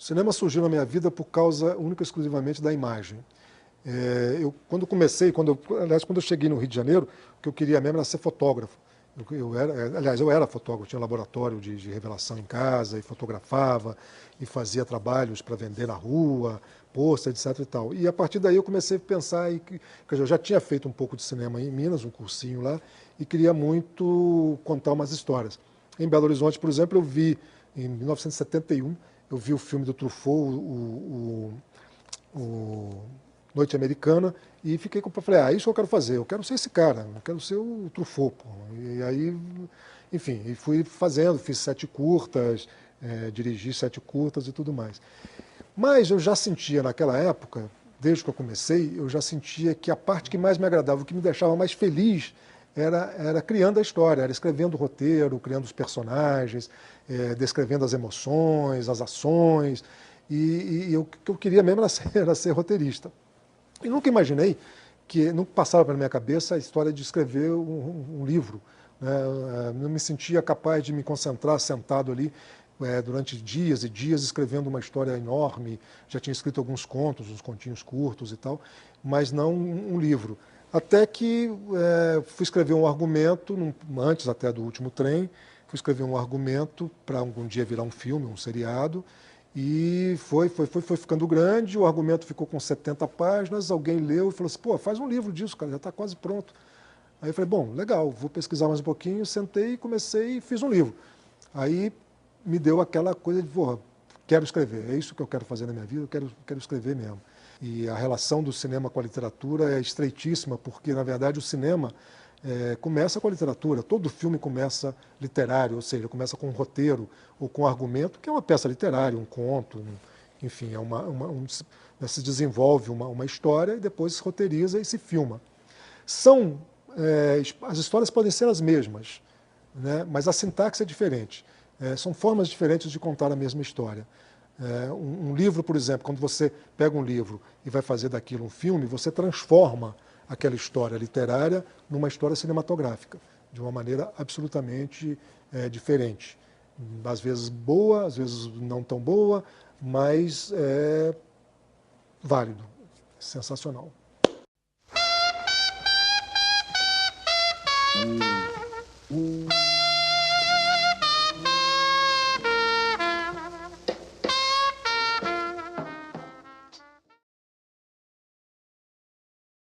cinema surgiu na minha vida por causa única e exclusivamente da imagem. Quando comecei, aliás, quando eu cheguei no Rio de Janeiro, o que eu queria mesmo era ser fotógrafo. Eu era fotógrafo, tinha laboratório de revelação em casa, e fotografava, e fazia trabalhos para vender na rua, pôster, etc. e tal. E a partir daí eu comecei a pensar, quer dizer, eu já tinha feito um pouco de cinema em Minas, um cursinho lá, e queria muito contar umas histórias. Em Belo Horizonte, por exemplo, eu vi, em 1971, eu vi o filme do Truffaut, o Noite Americana, e falei, isso que eu quero fazer, eu quero ser esse cara, eu quero ser o Truffaut. Pô. E aí, enfim, e fui fazendo, fiz 7 curtas, dirigi 7 curtas e tudo mais. Mas eu já sentia naquela época, desde que eu comecei, eu já sentia que a parte que mais me agradava, o que me deixava mais feliz, era criando a história, era escrevendo o roteiro, criando os personagens, descrevendo as emoções, as ações, o que eu queria mesmo era ser roteirista. E nunca imaginei, nunca passava pela minha cabeça a história de escrever um livro. Né? Não me sentia capaz de me concentrar sentado ali durante dias e dias escrevendo uma história enorme. Já tinha escrito alguns contos, uns continhos curtos e tal, mas não um livro. Até que fui escrever um argumento, antes até do Último Trem, fui escrever um argumento para algum dia virar um filme, um seriado, e foi ficando grande, o argumento ficou com 70 páginas, alguém leu e falou assim, pô, faz um livro disso, cara, já está quase pronto. Aí eu falei, bom, legal, vou pesquisar mais um pouquinho, sentei, comecei e fiz um livro. Aí me deu aquela coisa de, porra, quero escrever, é isso que eu quero fazer na minha vida, eu quero escrever mesmo. E a relação do cinema com a literatura é estreitíssima, porque, na verdade, o cinema começa com a literatura. Todo filme começa literário, ou seja, começa com um roteiro ou com um argumento, que é uma peça literária, um conto, enfim, se desenvolve uma história e depois se roteiriza e se filma. As histórias podem ser as mesmas, né, mas a sintaxe é diferente. São formas diferentes de contar a mesma história. Um livro, por exemplo, quando você pega um livro e vai fazer daquilo um filme, você transforma aquela história literária numa história cinematográfica, de uma maneira absolutamente diferente. Às vezes boa, às vezes não tão boa, mas válido, sensacional.